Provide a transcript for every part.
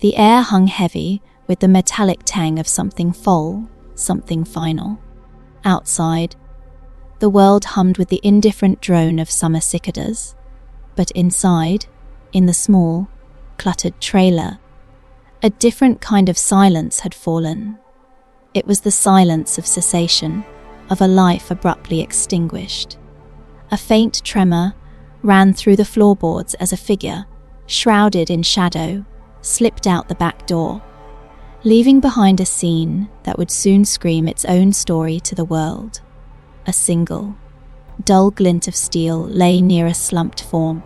The air hung heavy with the metallic tang of something foul, something final. Outside, the world hummed with the indifferent drone of summer cicadas. But inside, in the small, cluttered trailer, a different kind of silence had fallen. It was the silence of cessation, of a life abruptly extinguished. A faint tremor ran through the floorboards as a figure, shrouded in shadow, slipped out the back door, leaving behind a scene that would soon scream its own story to the world. A single, dull glint of steel lay near a slumped form,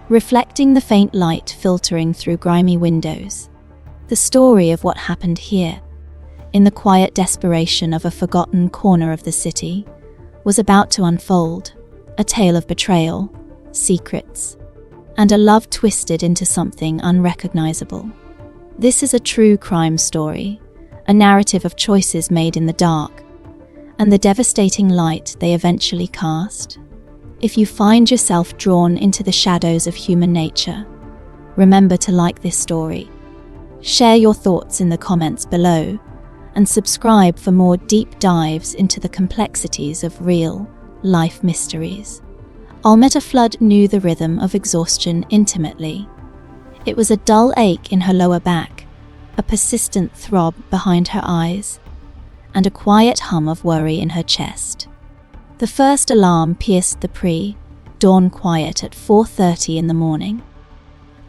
reflecting the faint light filtering through grimy windows. The story of what happened here, in the quiet desperation of a forgotten corner of the city, was about to unfold, a tale of betrayal, secrets, and a love twisted into something unrecognizable. This is a true crime story, a narrative of choices made in the dark, and the devastating light they eventually cast. If you find yourself drawn into the shadows of human nature, remember to like this story. Share your thoughts in the comments below, and subscribe for more deep dives into the complexities of real life mysteries. Almetta Flood knew the rhythm of exhaustion intimately. It was a dull ache in her lower back, a persistent throb behind her eyes, and a quiet hum of worry in her chest. The first alarm pierced the pre-dawn quiet at 4:30 in the morning,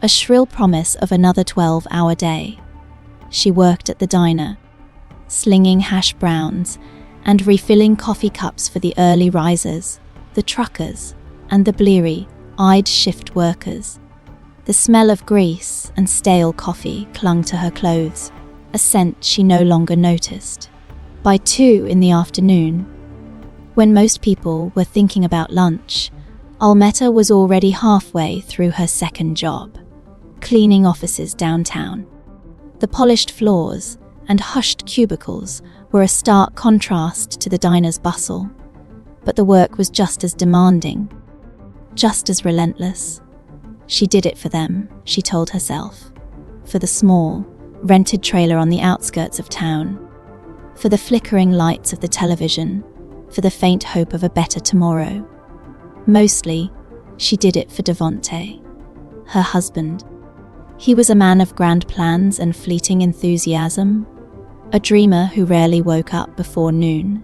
a shrill promise of another 12-hour day. She worked at the diner, slinging hash browns and refilling coffee cups for the early risers, the truckers, and the bleary-eyed shift workers. The smell of grease and stale coffee clung to her clothes, a scent she no longer noticed. By 2 in the afternoon, when most people were thinking about lunch, Almetta was already halfway through her second job, cleaning offices downtown. The polished floors and hushed cubicles were a stark contrast to the diner's bustle, but the work was just as demanding, just as relentless. She did it for them, she told herself, for the small, rented trailer on the outskirts of town, for the flickering lights of the television, for the faint hope of a better tomorrow. Mostly, she did it for Devonte, her husband. He was a man of grand plans and fleeting enthusiasm, a dreamer who rarely woke up before noon.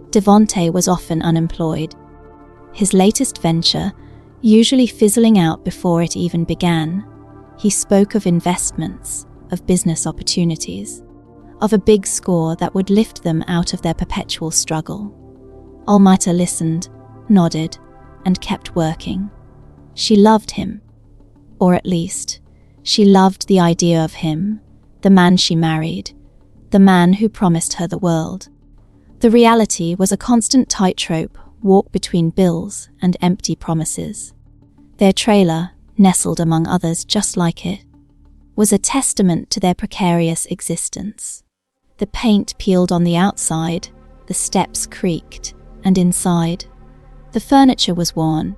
Devonte was often unemployed, his latest venture usually fizzling out before it even began. He spoke of investments, of business opportunities, of a big score that would lift them out of their perpetual struggle. Almetta listened, nodded, and kept working. She loved him, or at least, she loved the idea of him, the man she married, the man who promised her the world. The reality was a constant tightrope walk between bills and empty promises. Their trailer, nestled among others just like it, was a testament to their precarious existence. The paint peeled on the outside, the steps creaked, and inside, the furniture was worn,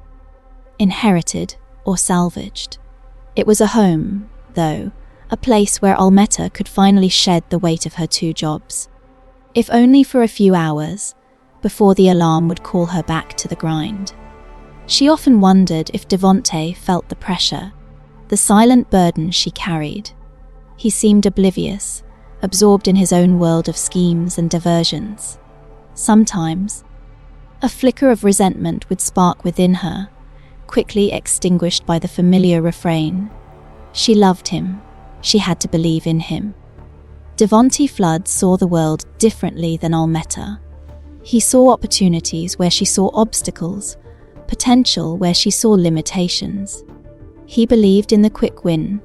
inherited or salvaged. It was a home, though, a place where Almetta could finally shed the weight of her 2 jobs, if only for a few hours, before the alarm would call her back to the grind. She often wondered if Devonte felt the pressure, the silent burden she carried. He seemed oblivious, absorbed in his own world of schemes and diversions. Sometimes, a flicker of resentment would spark within her, quickly extinguished by the familiar refrain. She loved him. She had to believe in him. Devonte Flood saw the world differently than Almetta. He saw opportunities where she saw obstacles, potential where she saw limitations. He believed in the quick win,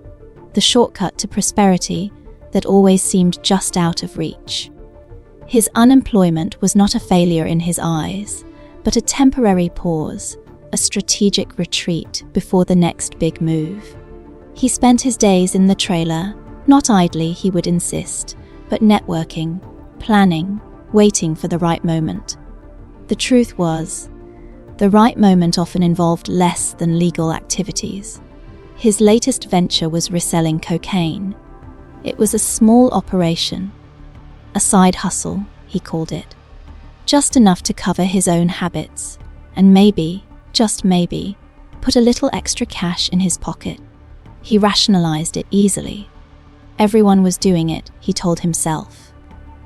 the shortcut to prosperity that always seemed just out of reach. His unemployment was not a failure in his eyes, but a temporary pause, a strategic retreat before the next big move. He spent his days in the trailer, not idly, he would insist, but networking, planning, waiting for the right moment. The truth was, the right moment often involved less than legal activities. His latest venture was reselling cocaine, It was a small operation, a side hustle, he called it. Just enough to cover his own habits, and maybe, just maybe, put a little extra cash in his pocket. He rationalized it easily. Everyone was doing it, he told himself.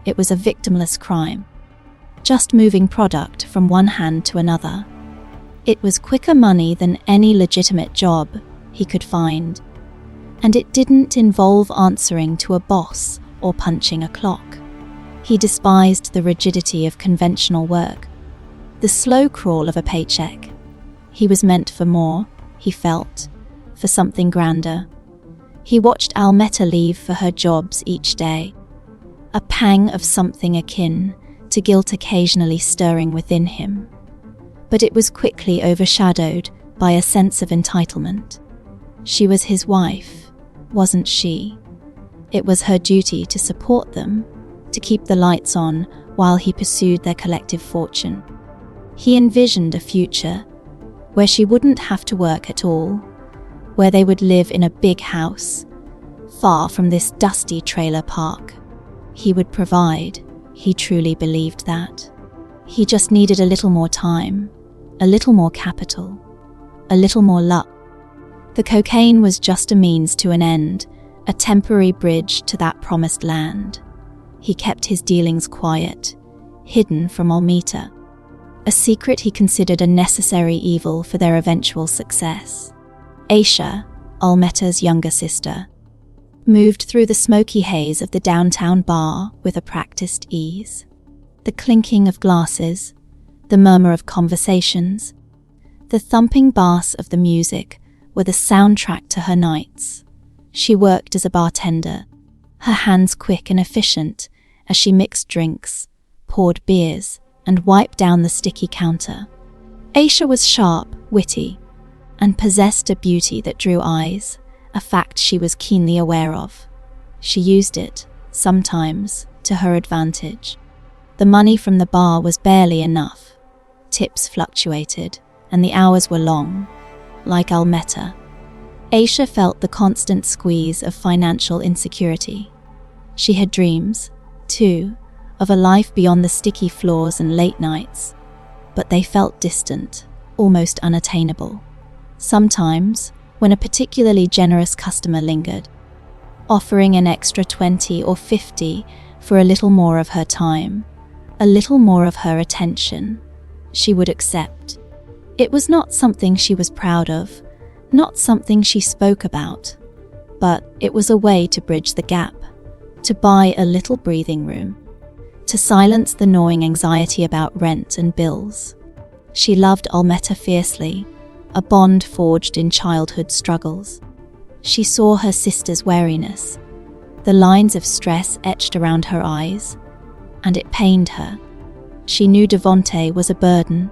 It was a victimless crime. Just moving product from one hand to another. It was quicker money than any legitimate job he could find. And it didn't involve answering to a boss or punching a clock. He despised the rigidity of conventional work, the slow crawl of a paycheck. He was meant for more, he felt, for something grander. He watched Almeta leave for her jobs each day, a pang of something akin to guilt occasionally stirring within him. But it was quickly overshadowed by a sense of entitlement. She was his wife, wasn't she? It was her duty to support them, to keep the lights on while he pursued their collective fortune. He envisioned a future where she wouldn't have to work at all, where they would live in a big house, far from this dusty trailer park. He would provide, he truly believed that. He just needed a little more time, a little more capital, a little more luck. The cocaine was just a means to an end, a temporary bridge to that promised land. He kept his dealings quiet, hidden from Almeta, a secret he considered a necessary evil for their eventual success. Aisha, Almeta's younger sister, moved through the smoky haze of the downtown bar with a practiced ease. The clinking of glasses, the murmur of conversations, the thumping bass of the music were the soundtrack to her nights. She worked as a bartender, her hands quick and efficient as she mixed drinks, poured beers, and wiped down the sticky counter. Aisha was sharp, witty, and possessed a beauty that drew eyes, a fact she was keenly aware of. She used it, sometimes, to her advantage. The money from the bar was barely enough. Tips fluctuated, and the hours were long. Like Almeta, Aisha felt the constant squeeze of financial insecurity. She had dreams, too, of a life beyond the sticky floors and late nights, but they felt distant, almost unattainable. Sometimes, when a particularly generous customer lingered, offering an extra 20 or 50 for a little more of her time, a little more of her attention, she would accept. It was not something she was proud of, not something she spoke about, but it was a way to bridge the gap, to buy a little breathing room, to silence the gnawing anxiety about rent and bills. She loved Almeta fiercely, a bond forged in childhood struggles. She saw her sister's wariness, the lines of stress etched around her eyes, and it pained her. She knew Devonte was a burden,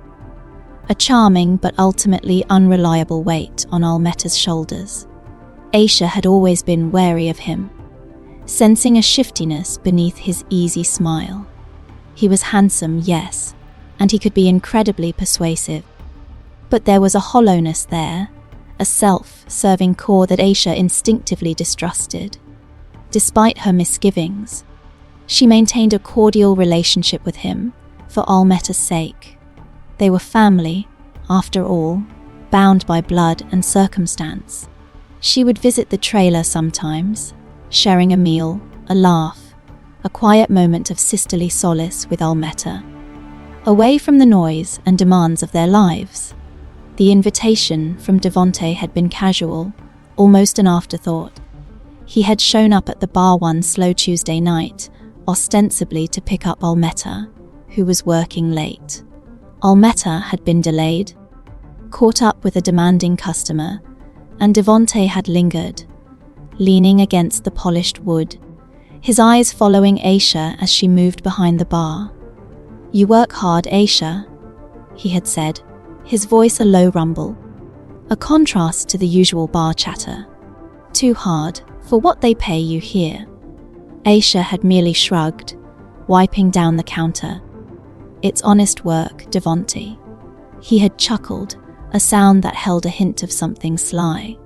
a charming but ultimately unreliable weight on Almeta's shoulders. Aisha had always been wary of him, sensing a shiftiness beneath his easy smile. He was handsome, yes, and he could be incredibly persuasive. But there was a hollowness there, a self-serving core that Aisha instinctively distrusted. Despite her misgivings, she maintained a cordial relationship with him for Almeta's sake. They were family, after all, bound by blood and circumstance. She would visit the trailer sometimes, sharing a meal, a laugh, a quiet moment of sisterly solace with Almeta. Away from the noise and demands of their lives, the invitation from Devonte had been casual, almost an afterthought. He had shown up at the bar one slow Tuesday night, ostensibly to pick up Almeta, who was working late. Almeta had been delayed, caught up with a demanding customer, and Devonte had lingered, leaning against the polished wood, his eyes following Aisha as she moved behind the bar. "You work hard, Aisha," he had said, his voice a low rumble, a contrast to the usual bar chatter. "Too hard for what they pay you here." Aisha had merely shrugged, wiping down the counter. "It's honest work, Devonte." He had chuckled, a sound that held a hint of something sly.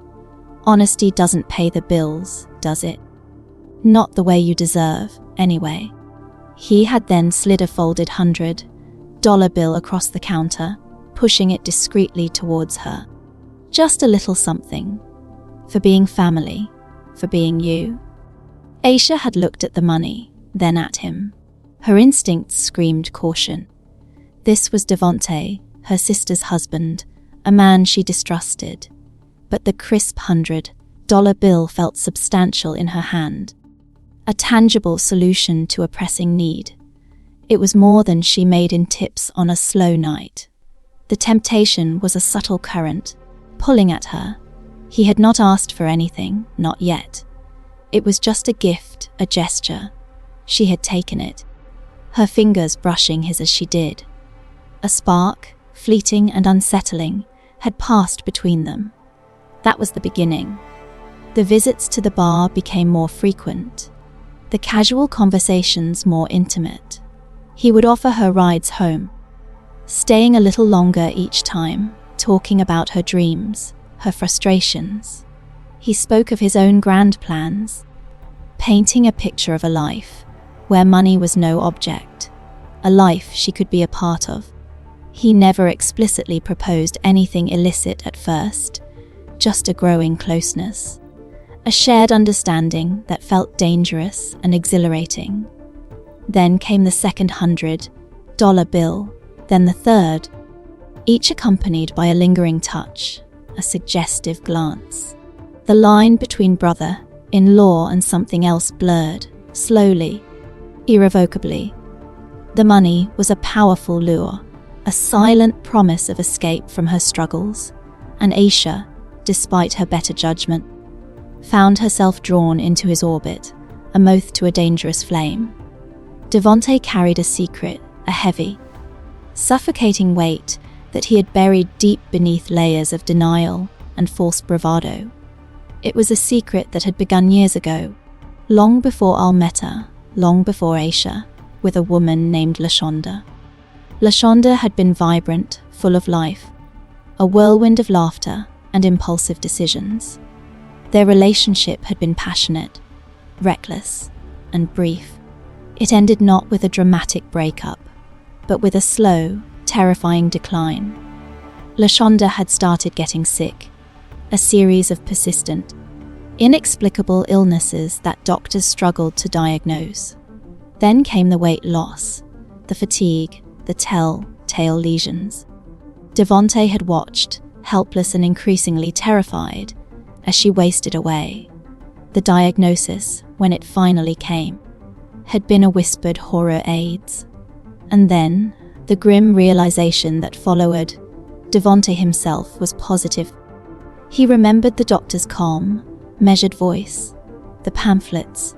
"Honesty doesn't pay the bills, does it?" Not the way you deserve, anyway. He had then slid a folded $100 bill across the counter, pushing it discreetly towards her. Just a little something. For being family. For being you. Aisha had looked at the money, then at him. Her instincts screamed caution. This was Devonte, her sister's husband, a man she distrusted. But the crisp $100 bill felt substantial in her hand. A tangible solution to a pressing need. It was more than she made in tips on a slow night. The temptation was a subtle current, pulling at her. He had not asked for anything, not yet. It was just a gift, a gesture. She had taken it, her fingers brushing his as she did. A spark, fleeting and unsettling, had passed between them. That was the beginning. The visits to the bar became more frequent. The casual conversations more intimate. He would offer her rides home, staying a little longer each time, talking about her dreams, her frustrations. He spoke of his own grand plans, painting a picture of a life where money was no object, a life she could be a part of. He never explicitly proposed anything illicit at first, just a growing closeness. A shared understanding that felt dangerous and exhilarating. Then came the second $100 bill, then the third, each accompanied by a lingering touch, a suggestive glance. The line between brother-in-law and something else blurred, slowly, irrevocably. The money was a powerful lure, a silent promise of escape from her struggles, and Aisha, despite her better judgment, found herself drawn into his orbit, a moth to a dangerous flame. Devonte carried a secret, a heavy, suffocating weight that he had buried deep beneath layers of denial and false bravado. It was a secret that had begun years ago, long before Al met her, long before Aisha, with a woman named LaShonda. LaShonda had been vibrant, full of life, a whirlwind of laughter and impulsive decisions. Their relationship had been passionate, reckless, and brief. It ended not with a dramatic breakup, but with a slow, terrifying decline. LaShonda had started getting sick, a series of persistent, inexplicable illnesses that doctors struggled to diagnose. Then came the weight loss, the fatigue, the telltale lesions. Devonte had watched, helpless and increasingly terrified, as she wasted away. The diagnosis, when it finally came, had been a whispered horror AIDS. And then, the grim realization that followed. Devonte himself was positive. He remembered the doctor's calm, measured voice, the pamphlets,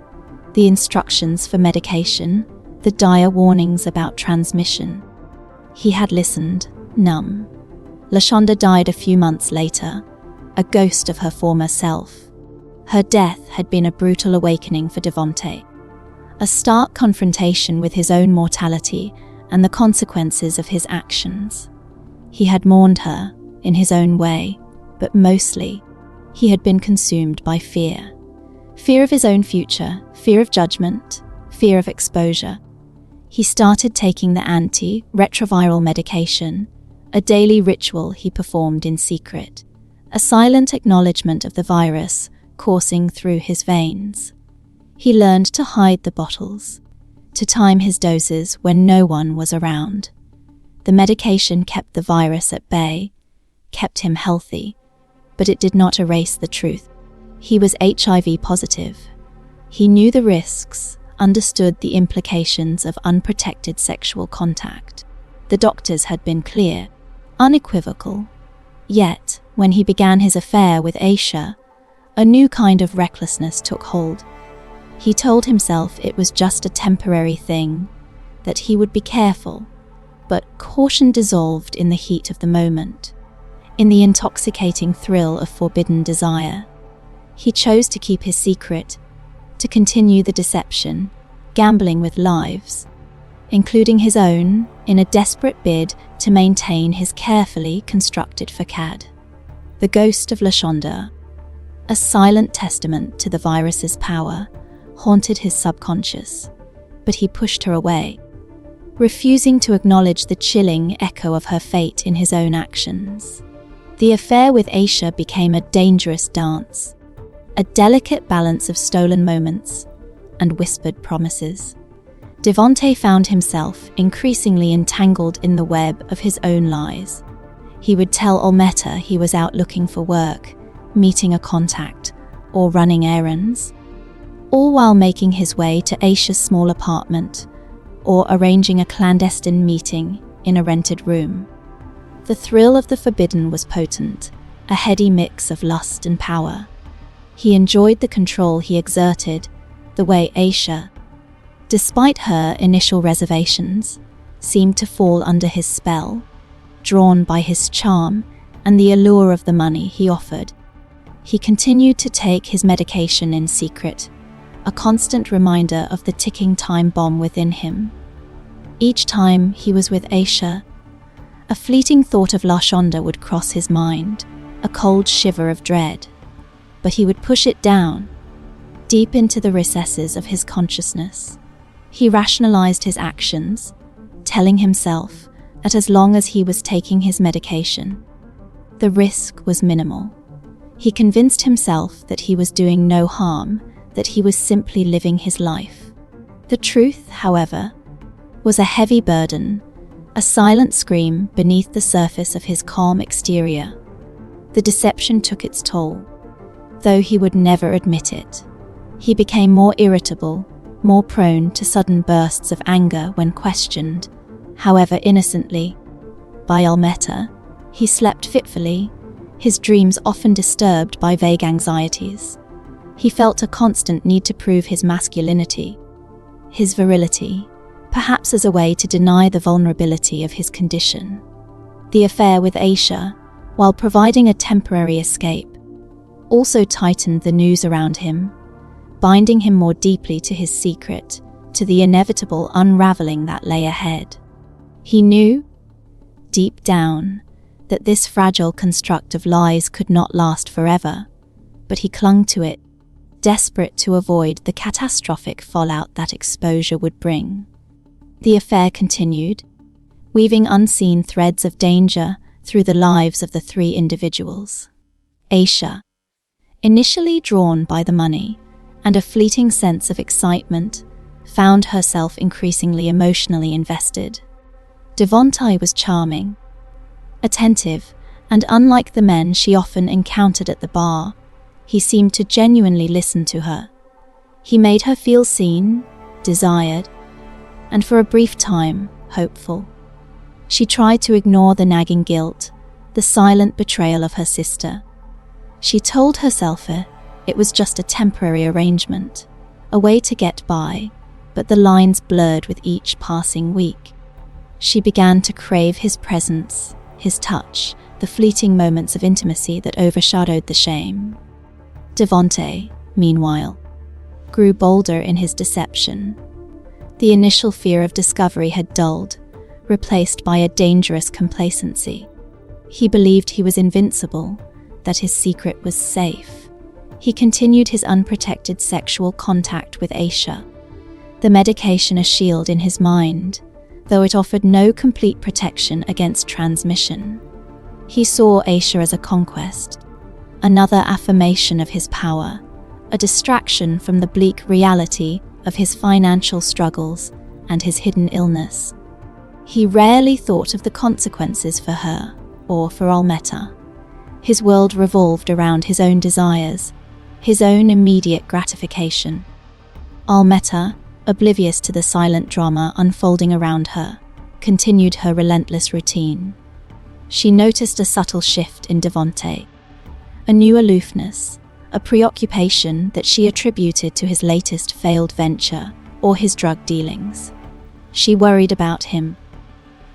the instructions for medication, the dire warnings about transmission. He had listened, numb. LaShonda died a few months later, a ghost of her former self. Her death had been a brutal awakening for Devonte, a stark confrontation with his own mortality and the consequences of his actions. He had mourned her, in his own way, but mostly, he had been consumed by fear. Fear of his own future, fear of judgment, fear of exposure. He started taking the anti-retroviral medication, a daily ritual he performed in secret, a silent acknowledgement of the virus coursing through his veins. He learned to hide the bottles, to time his doses when no one was around. The medication kept the virus at bay, kept him healthy, but it did not erase the truth. He was HIV positive. He knew the risks, understood the implications of unprotected sexual contact. The doctors had been clear, unequivocal. Yet, when he began his affair with Aisha, a new kind of recklessness took hold. He told himself it was just a temporary thing, that he would be careful, but caution dissolved in the heat of the moment, in the intoxicating thrill of forbidden desire. He chose to keep his secret, to continue the deception, gambling with lives, including his own, in a desperate bid to maintain his carefully constructed facade. The ghost of LaShonda, a silent testament to the virus's power, haunted his subconscious, but he pushed her away, refusing to acknowledge the chilling echo of her fate in his own actions. The affair with Aisha became a dangerous dance, a delicate balance of stolen moments and whispered promises. Devonte found himself increasingly entangled in the web of his own lies. He would tell Olmeta he was out looking for work, meeting a contact, or running errands, all while making his way to Aisha's small apartment or arranging a clandestine meeting in a rented room. The thrill of the forbidden was potent, a heady mix of lust and power. He enjoyed the control he exerted, the way Aisha, despite her initial reservations, seemed to fall under his spell, drawn by his charm and the allure of the money he offered. He continued to take his medication in secret, a constant reminder of the ticking time bomb within him. Each time he was with Aisha, a fleeting thought of Lashonda would cross his mind, a cold shiver of dread. But he would push it down, deep into the recesses of his consciousness. He rationalized his actions, telling himself that as long as he was taking his medication, the risk was minimal. He convinced himself that he was doing no harm, that he was simply living his life. The truth, however, was a heavy burden, a silent scream beneath the surface of his calm exterior. The deception took its toll, though he would never admit it. He became more irritable, more prone to sudden bursts of anger when questioned, however innocently, by Olmeta. He slept fitfully, his dreams often disturbed by vague anxieties. He felt a constant need to prove his masculinity, his virility, perhaps as a way to deny the vulnerability of his condition. The affair with Aisha, while providing a temporary escape, also tightened the noose around him, binding him more deeply to his secret, to the inevitable unraveling that lay ahead. He knew, deep down, that this fragile construct of lies could not last forever, but he clung to it, desperate to avoid the catastrophic fallout that exposure would bring. The affair continued, weaving unseen threads of danger through the lives of the three individuals. Aisha, initially drawn by the money and a fleeting sense of excitement, found herself increasingly emotionally invested. Devonte was charming, attentive, and unlike the men she often encountered at the bar, he seemed to genuinely listen to her. He made her feel seen, desired, and for a brief time, hopeful. She tried to ignore the nagging guilt, the silent betrayal of her sister. She told herself it was just a temporary arrangement, a way to get by, but the lines blurred with each passing week. She began to crave his presence, his touch, the fleeting moments of intimacy that overshadowed the shame. Devonte, meanwhile, grew bolder in his deception. The initial fear of discovery had dulled, replaced by a dangerous complacency. He believed he was invincible, that his secret was safe. He continued his unprotected sexual contact with Aisha, the medication a shield in his mind, though it offered no complete protection against transmission. He saw Aisha as a conquest, another affirmation of his power, a distraction from the bleak reality of his financial struggles and his hidden illness. He rarely thought of the consequences for her or for Olmeta. His world revolved around his own desires, his own immediate gratification. Olmeta, oblivious to the silent drama unfolding around her, continued her relentless routine. She noticed a subtle shift in Devonte, a new aloofness, a preoccupation that she attributed to his latest failed venture or his drug dealings. She worried about him,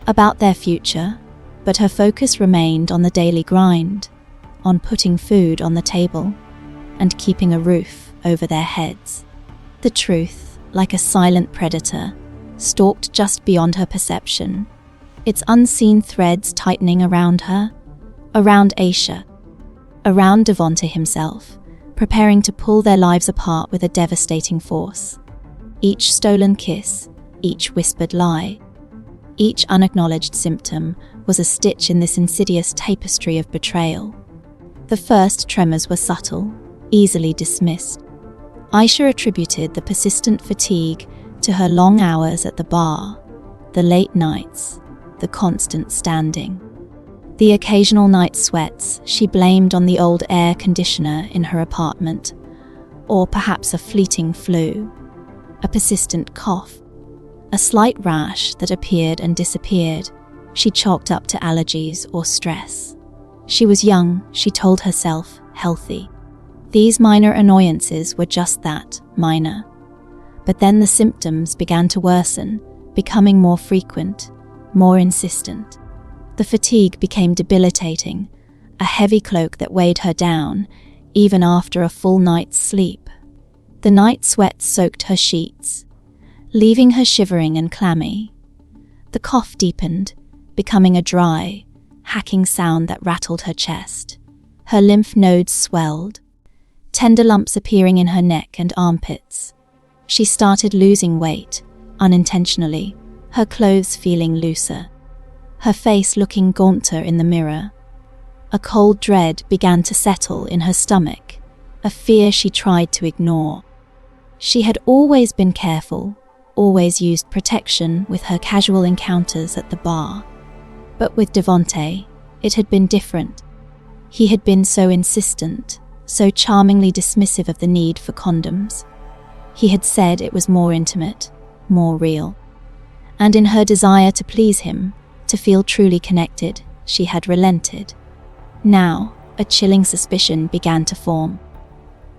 about their future, but her focus remained on the daily grind, on putting food on the table and keeping a roof over their heads. The truth, like a silent predator, stalked just beyond her perception, its unseen threads tightening around her, around Aisha, around Devonte himself, preparing to pull their lives apart with a devastating force. Each stolen kiss, each whispered lie, each unacknowledged symptom was a stitch in this insidious tapestry of betrayal. The first tremors were subtle, easily dismissed. Aisha attributed the persistent fatigue to her long hours at the bar, the late nights, the constant standing. The occasional night sweats she blamed on the old air conditioner in her apartment, or perhaps a fleeting flu, a persistent cough, a slight rash that appeared and disappeared, she chalked up to allergies or stress. She was young, she told herself, healthy. These minor annoyances were just that, minor. But then the symptoms began to worsen, becoming more frequent, more insistent. The fatigue became debilitating, a heavy cloak that weighed her down, even after a full night's sleep. The night sweat soaked her sheets, leaving her shivering and clammy. The cough deepened, becoming a dry, hacking sound that rattled her chest. Her lymph nodes swelled, tender lumps appearing in her neck and armpits. She started losing weight, unintentionally, her clothes feeling looser, her face looking gaunter in the mirror. A cold dread began to settle in her stomach, a fear she tried to ignore. She had always been careful, always used protection with her casual encounters at the bar. But with Devonte, it had been different. He had been so insistent, so charmingly dismissive of the need for condoms. He had said it was more intimate, more real. And in her desire to please him, to feel truly connected, she had relented. Now, a chilling suspicion began to form.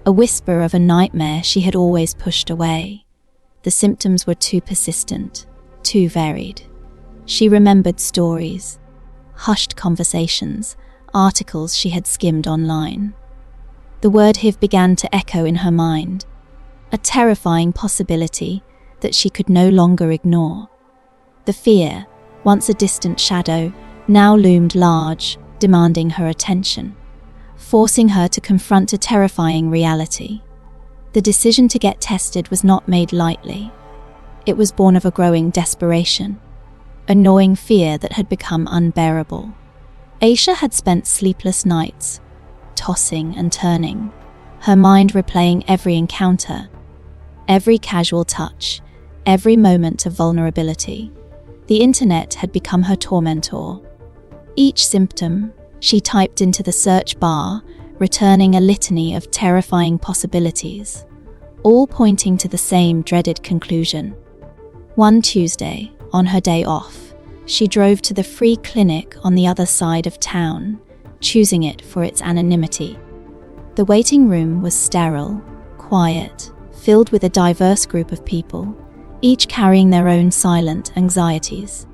A whisper of a nightmare she had always pushed away. The symptoms were too persistent, too varied. She remembered stories, hushed conversations, articles she had skimmed online. The word HIV began to echo in her mind, a terrifying possibility that she could no longer ignore. The fear, once a distant shadow, now loomed large, demanding her attention, forcing her to confront a terrifying reality. The decision to get tested was not made lightly. It was born of a growing desperation, a gnawing fear that had become unbearable. Aisha had spent sleepless nights, tossing and turning, her mind replaying every encounter, every casual touch, every moment of vulnerability. The internet had become her tormentor. Each symptom, she typed into the search bar, returning a litany of terrifying possibilities, all pointing to the same dreaded conclusion. One Tuesday, on her day off, she drove to the free clinic on the other side of town, choosing it for its anonymity. The waiting room was sterile, quiet, filled with a diverse group of people, each carrying their own silent anxieties.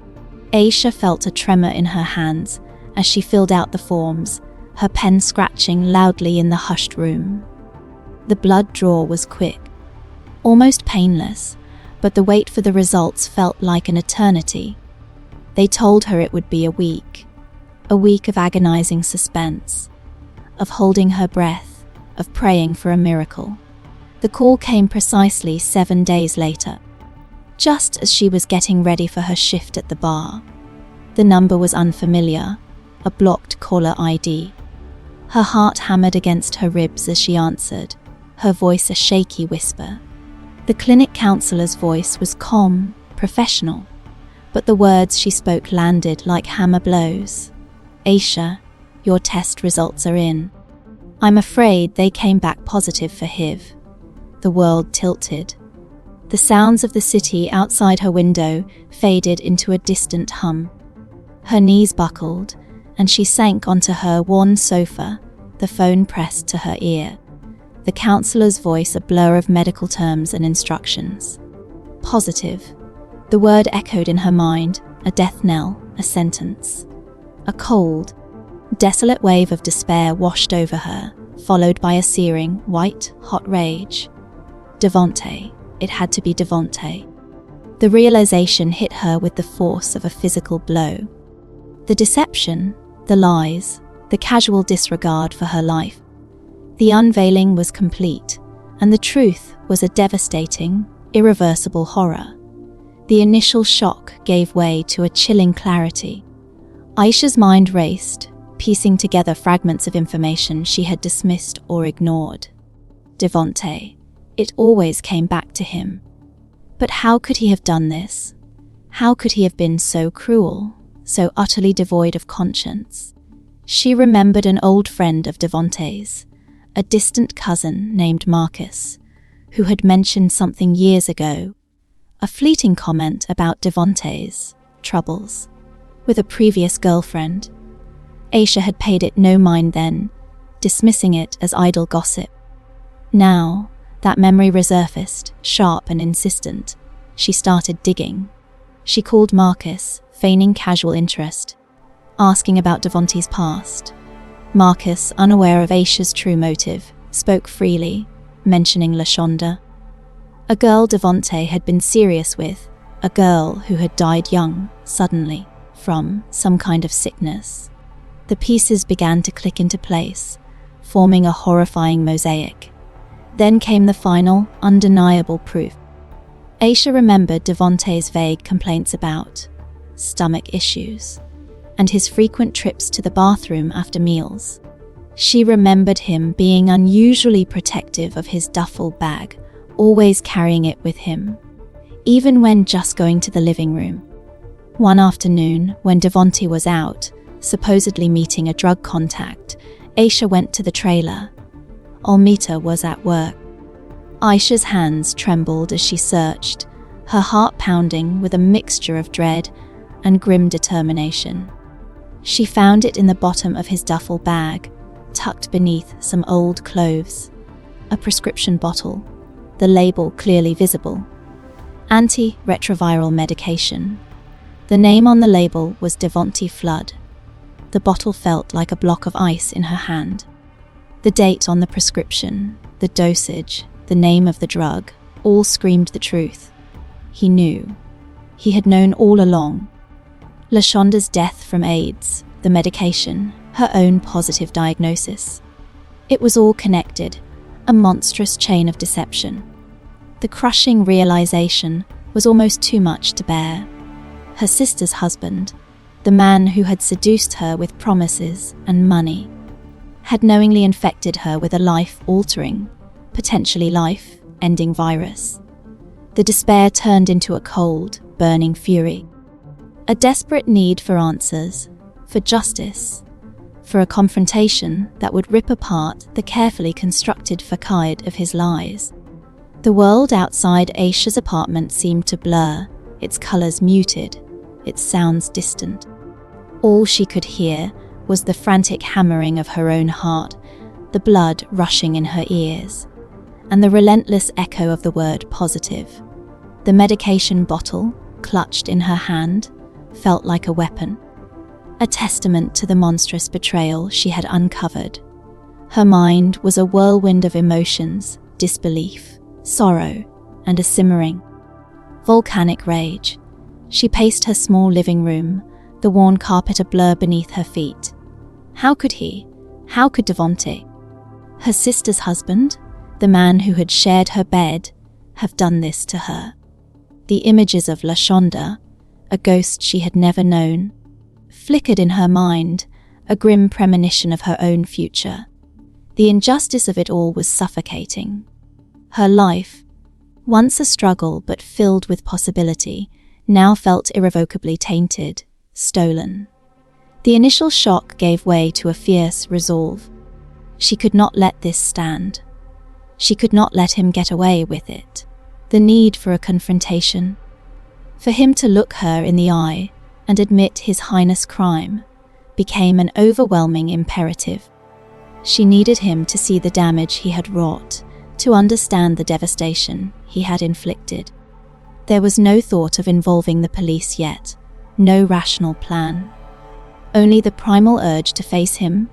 Aisha felt a tremor in her hands as she filled out the forms, her pen scratching loudly in the hushed room. The blood draw was quick, almost painless, but the wait for the results felt like an eternity. They told her it would be a week of agonizing suspense, of holding her breath, of praying for a miracle. The call came precisely 7 days later, just as she was getting ready for her shift at the bar. The number was unfamiliar, a blocked caller ID. Her heart hammered against her ribs as she answered, her voice a shaky whisper. The clinic counselor's voice was calm, professional, but the words she spoke landed like hammer blows. Aisha, your test results are in. I'm afraid they came back positive for HIV. The world tilted. The sounds of the city outside her window faded into a distant hum. Her knees buckled, and she sank onto her worn sofa, the phone pressed to her ear. The counselor's voice a blur of medical terms and instructions. Positive. The word echoed in her mind, a death knell, a sentence. A cold, desolate wave of despair washed over her, followed by a searing, white, hot rage. Devonte. It had to be Devonte. The realization hit her with the force of a physical blow. The deception, the lies, the casual disregard for her life. The unveiling was complete, and the truth was a devastating, irreversible horror. The initial shock gave way to a chilling clarity. Aisha's mind raced, piecing together fragments of information she had dismissed or ignored. Devonte. It always came back to him. But how could he have done this? How could he have been so cruel, so utterly devoid of conscience? She remembered an old friend of Devonte's, a distant cousin named Marcus, who had mentioned something years ago, a fleeting comment about Devonte's troubles with a previous girlfriend. Aisha had paid it no mind then, dismissing it as idle gossip. Now, that memory resurfaced, sharp and insistent. She started digging. She called Marcus, feigning casual interest, asking about Devonte's past. Marcus, unaware of Aisha's true motive, spoke freely, mentioning LaShonda, a girl Devonte had been serious with, a girl who had died young, suddenly, from some kind of sickness. The pieces began to click into place, forming a horrifying mosaic. Then came the final, undeniable proof. Aisha remembered Devonte's vague complaints about stomach issues and his frequent trips to the bathroom after meals. She remembered him being unusually protective of his duffel bag, always carrying it with him, even when just going to the living room. One afternoon, when Devonte was out, supposedly meeting a drug contact, Aisha went to the trailer. Almita was at work. Aisha's hands trembled as she searched, her heart pounding with a mixture of dread and grim determination. She found it in the bottom of his duffel bag, tucked beneath some old clothes. A prescription bottle, the label clearly visible. Anti-retroviral medication. The name on the label was Devonte Flood. The bottle felt like a block of ice in her hand. The date on the prescription, the dosage, the name of the drug, all screamed the truth. He knew. He had known all along. LaShonda's death from AIDS, the medication, her own positive diagnosis. It was all connected, a monstrous chain of deception. The crushing realization was almost too much to bear. Her sister's husband, the man who had seduced her with promises and money, had knowingly infected her with a life-altering, potentially life-ending virus. The despair turned into a cold, burning fury. A desperate need for answers, for justice, for a confrontation that would rip apart the carefully constructed facade of his lies. The world outside Aisha's apartment seemed to blur, its colours muted, its sounds distant. All she could hear was the frantic hammering of her own heart, the blood rushing in her ears, and the relentless echo of the word positive. The medication bottle, clutched in her hand, felt like a weapon, a testament to the monstrous betrayal she had uncovered. Her mind was a whirlwind of emotions, disbelief, sorrow, and a simmering, volcanic rage. She paced her small living room, the worn carpet a blur beneath her feet. How could Devonte, her sister's husband, the man who had shared her bed, have done this to her? The images of LaShonda, a ghost she had never known, flickered in her mind, a grim premonition of her own future. The injustice of it all was suffocating. Her life, once a struggle but filled with possibility, now felt irrevocably tainted, stolen. The initial shock gave way to a fierce resolve. She could not let this stand. She could not let him get away with it. The need for a confrontation, for him to look her in the eye and admit his heinous crime, became an overwhelming imperative. She needed him to see the damage he had wrought, to understand the devastation he had inflicted. There was no thought of involving the police yet, no rational plan. Only the primal urge to face him,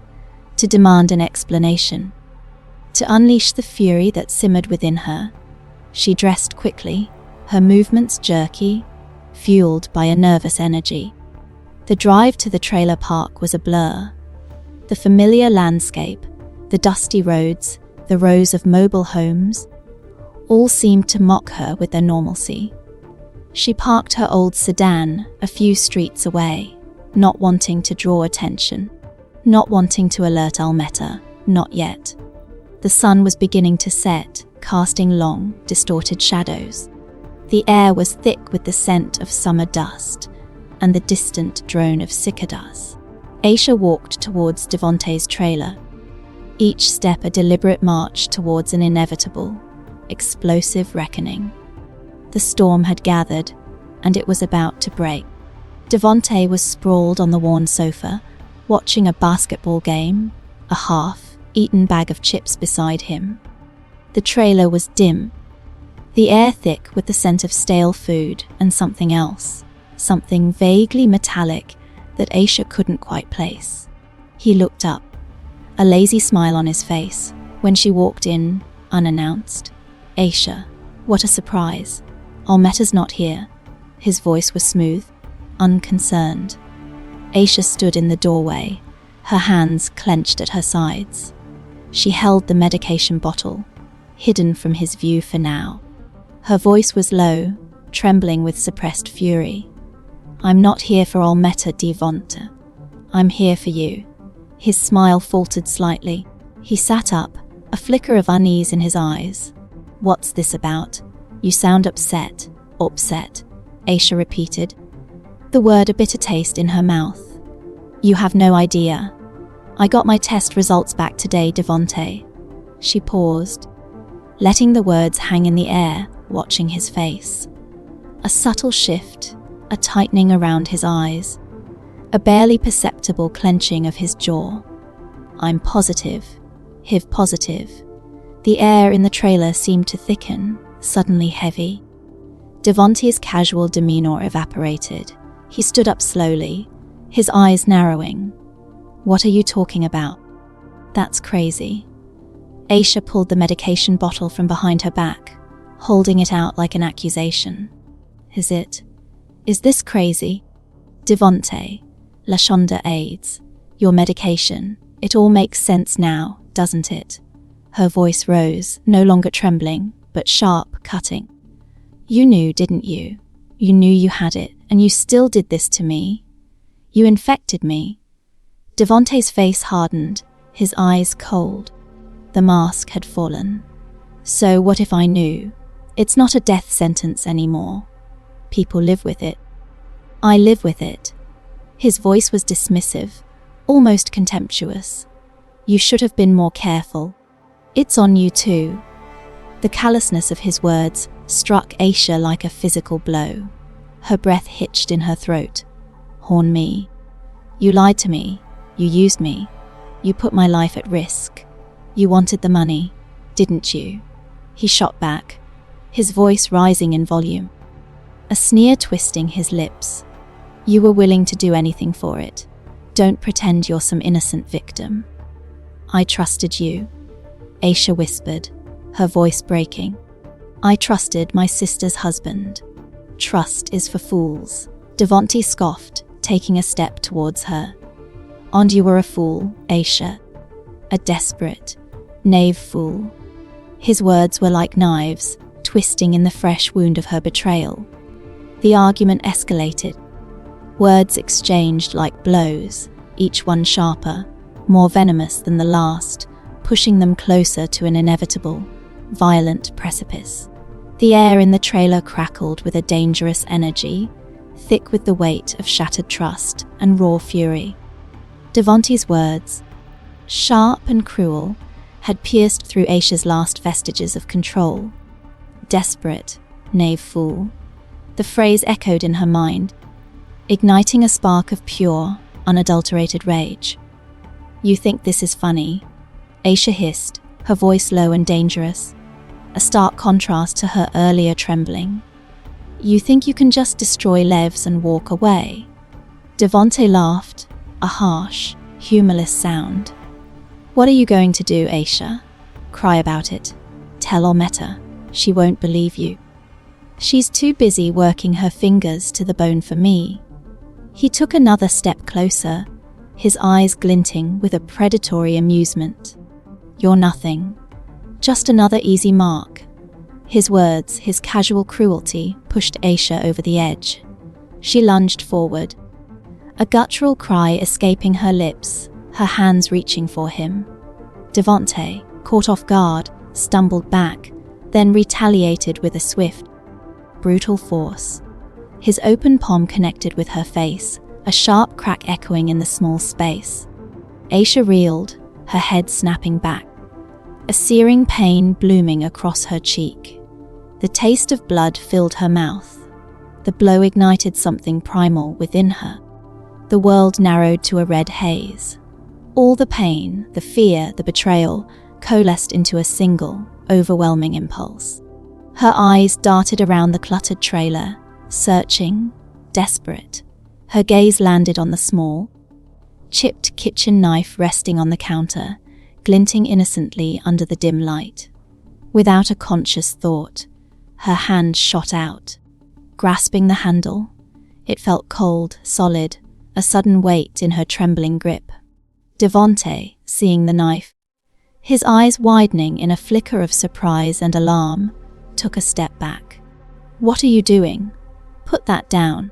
to demand an explanation, to unleash the fury that simmered within her. She dressed quickly, her movements jerky, fueled by a nervous energy. The drive to the trailer park was a blur. The familiar landscape, the The dusty roads, the rows of mobile homes, all seemed to mock her with their normalcy. She parked her old sedan a few streets away, not wanting to draw attention, not wanting to alert Almeta, not yet. The sun was beginning to set, casting long, distorted shadows. The air was thick with the scent of summer dust and the distant drone of cicadas. Aisha walked towards Devonte's trailer, each step a deliberate march towards an inevitable, explosive reckoning. The storm had gathered, and it was about to break. Devonte was sprawled on the worn sofa, watching a basketball game, a half-eaten bag of chips beside him. The trailer was dim, the air thick with the scent of stale food and something else, something vaguely metallic that Aisha couldn't quite place. He looked up, a lazy smile on his face, when she walked in, unannounced. "Aisha, what a surprise. Almeta's not here." His voice was smooth, unconcerned. Aisha stood in the doorway, her hands clenched at her sides. She held the medication bottle, hidden from his view for now. Her voice was low, trembling with suppressed fury. "I'm not here for Almeta Devonte. I'm here for you." His smile faltered slightly. He sat up, a flicker of unease in his eyes. "What's this about? You sound upset." "Upset," Aisha repeated, the word a bitter taste in her mouth. "You have no idea. I got my test results back today, Devonte." She paused, letting the words hang in the air, watching his face. A subtle shift, a tightening around his eyes, a barely perceptible clenching of his jaw. "I'm positive, HIV positive." The air in the trailer seemed to thicken, suddenly heavy. Devonte's casual demeanor evaporated. He stood up slowly, his eyes narrowing. "What are you talking about?" "That's crazy." Aisha pulled the medication bottle from behind her back, holding it out like an accusation. "Is it? Is this crazy?" "Devonte, Lashonda AIDS, your medication. It all makes sense now, doesn't it?" Her voice rose, no longer trembling, but sharp, cutting. "You knew, didn't you? You knew you had it, and you still did this to me. You infected me." Devonte's face hardened, his eyes cold. The mask had fallen. "So what if I knew? It's not a death sentence anymore. People live with it. I live with it." His voice was dismissive, almost contemptuous. "You should have been more careful. It's on you too." The callousness of his words struck Aisha like a physical blow. Her breath hitched in her throat. "Horn me. You lied to me. You used me. You put my life at risk. You wanted the money, didn't you?" He shot back, his voice rising in volume, a sneer twisting his lips. "You were willing to do anything for it. Don't pretend you're some innocent victim." "I trusted you," Aisha whispered, her voice breaking. "I trusted my sister's husband. Trust is for fools." Devonte scoffed, taking a step towards her. "And you were a fool, Aisha. A desperate, knave fool." His words were like knives, twisting in the fresh wound of her betrayal. The argument escalated. Words exchanged like blows, each one sharper, more venomous than the last, pushing them closer to an inevitable, violent precipice. The air in the trailer crackled with a dangerous energy, thick with the weight of shattered trust and raw fury. Devonte's words, sharp and cruel, had pierced through Aisha's last vestiges of control. Desperate, knave fool. The phrase echoed in her mind, igniting a spark of pure, unadulterated rage. "You think this is funny?" Aisha hissed, her voice low and dangerous, a stark contrast to her earlier trembling. "You think you can just destroy Levs and walk away?" Devonte laughed, a harsh, humorless sound. "What are you going to do, Aisha? Cry about it? Tell Almeta. She won't believe you. She's too busy working her fingers to the bone for me." He took another step closer, his eyes glinting with a predatory amusement. "You're nothing. Just another easy mark." His words, his casual cruelty, pushed Aisha over the edge. She lunged forward, a guttural cry escaping her lips, her hands reaching for him. Devonte, caught off guard, stumbled back, then retaliated with a swift, brutal force. His open palm connected with her face, a sharp crack echoing in the small space. Aisha reeled, her head snapping back, a searing pain blooming across her cheek. The taste of blood filled her mouth. The blow ignited something primal within her. The world narrowed to a red haze. All the pain, the fear, the betrayal coalesced into a single, overwhelming impulse. Her eyes darted around the cluttered trailer, searching, desperate. Her gaze landed on the small, chipped kitchen knife resting on the counter, glinting innocently under the dim light. Without a conscious thought, her hand shot out, grasping the handle. It felt cold, solid, a sudden weight in her trembling grip. Devonte, seeing the knife, his eyes widening in a flicker of surprise and alarm, took a step back. "What are you doing? Put that down."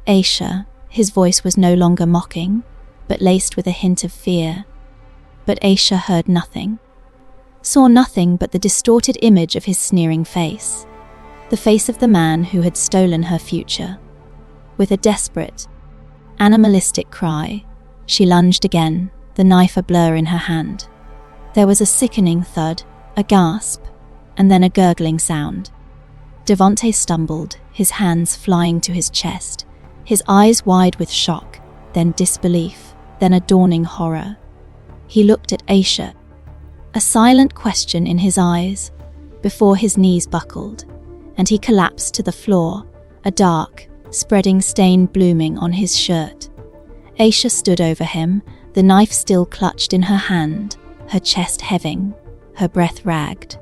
Aisha, his voice was no longer mocking, but laced with a hint of fear. But Aisha heard nothing, saw nothing but the distorted image of his sneering face, the face of the man who had stolen her future. With a desperate, animalistic cry, she lunged again, the knife a blur in her hand. There was a sickening thud, a gasp, and then a gurgling sound. Devonte stumbled, his hands flying to his chest, his eyes wide with shock, then disbelief, then a dawning horror. He looked at Aisha, a silent question in his eyes, before his knees buckled, and he collapsed to the floor, a dark, spreading stain blooming on his shirt. Aisha stood over him, the knife still clutched in her hand, her chest heaving, her breath ragged.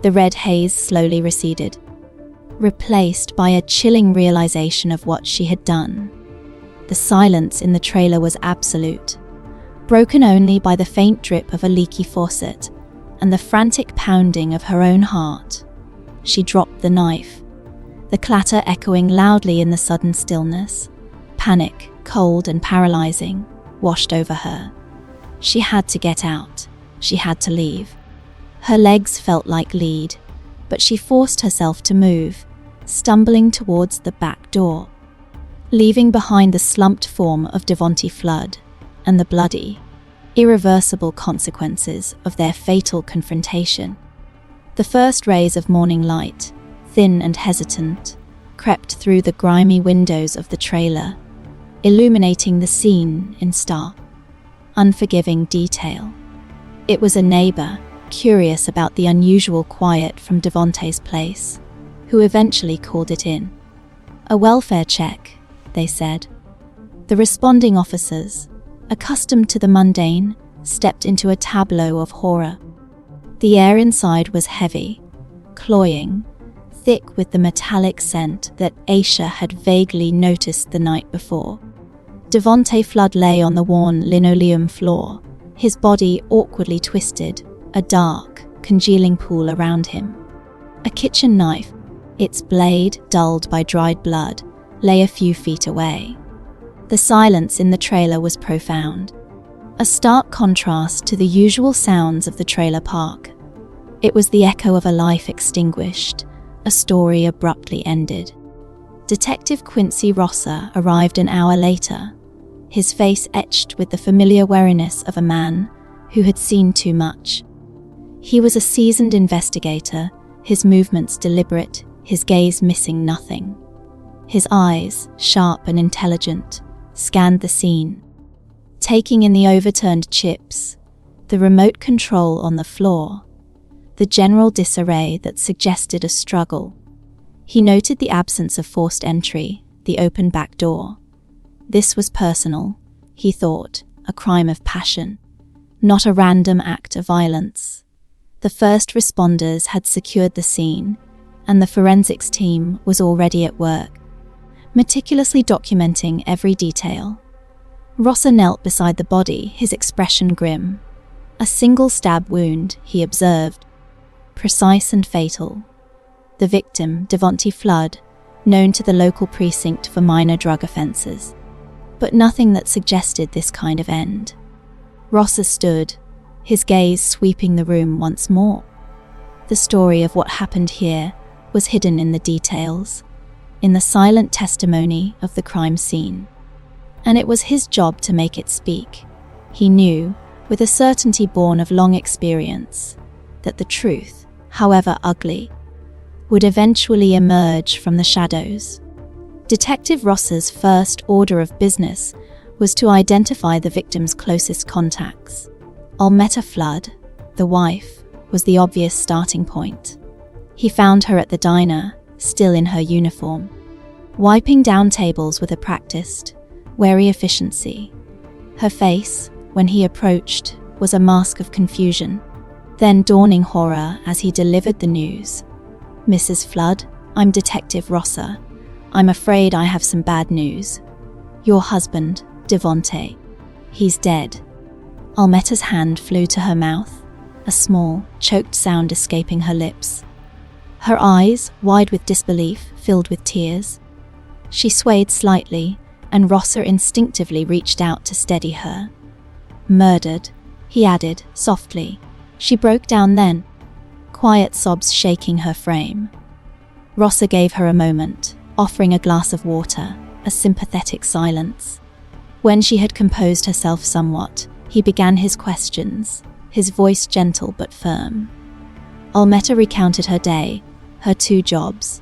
The red haze slowly receded, replaced by a chilling realization of what she had done. The silence in the trailer was absolute, broken only by the faint drip of a leaky faucet and the frantic pounding of her own heart. She dropped the knife, the clatter echoing loudly in the sudden stillness. Panic, cold and paralyzing, washed over her. She had to get out. She had to leave. Her legs felt like lead, but she forced herself to move, stumbling towards the back door, leaving behind the slumped form of Devonte Flood and the bloody, irreversible consequences of their fatal confrontation. The first rays of morning light, thin and hesitant, crept through the grimy windows of the trailer, illuminating the scene in stark, unforgiving detail. It was a neighbor, curious about the unusual quiet from Devonte's place, who eventually called it in. "A welfare check," they said. The responding officers, accustomed to the mundane, stepped into a tableau of horror. The air inside was heavy, cloying, thick with the metallic scent that Aisha had vaguely noticed the night before. Devonte Flood lay on the worn linoleum floor, his body awkwardly twisted, a dark, congealing pool around him. A kitchen knife, its blade dulled by dried blood, lay a few feet away. The silence in the trailer was profound, a stark contrast to the usual sounds of the trailer park. It was the echo of a life extinguished, a story abruptly ended. Detective Quincy Rosser arrived an hour later, his face etched with the familiar wariness of a man who had seen too much. He was a seasoned investigator, his movements deliberate, his gaze missing nothing. His eyes, sharp and intelligent, scanned the scene, taking in the overturned chips, the remote control on the floor, the general disarray that suggested a struggle. He noted the absence of forced entry, the open back door. This was personal, he thought, a crime of passion, not a random act of violence. The first responders had secured the scene, and the forensics team was already at work, meticulously documenting every detail. Rosser knelt beside the body, his expression grim. A single stab wound, he observed, precise and fatal. The victim, Devonte Flood, known to the local precinct for minor drug offences. But nothing that suggested this kind of end. Rosser stood, his gaze sweeping the room once more. The story of what happened here was hidden in the details, in the silent testimony of the crime scene. And it was his job to make it speak. He knew, with a certainty born of long experience, that the truth, however ugly, would eventually emerge from the shadows. Detective Rosser's first order of business was to identify the victim's closest contacts. Almetta Flood, the wife, was the obvious starting point. He found her at the diner, still in her uniform, wiping down tables with a practiced, wary efficiency. Her face, when he approached, was a mask of confusion, then dawning horror as he delivered the news. "Mrs. Flood, I'm Detective Rosser. I'm afraid I have some bad news. Your husband, Devonte, he's dead." Almetta's hand flew to her mouth, a small, choked sound escaping her lips. Her eyes, wide with disbelief, filled with tears. She swayed slightly, and Rosser instinctively reached out to steady her. "Murdered," he added, softly. She broke down then, quiet sobs shaking her frame. Rosser gave her a moment, offering a glass of water, a sympathetic silence. When she had composed herself somewhat, he began his questions, his voice gentle but firm. Almetta recounted her day, her 2 jobs,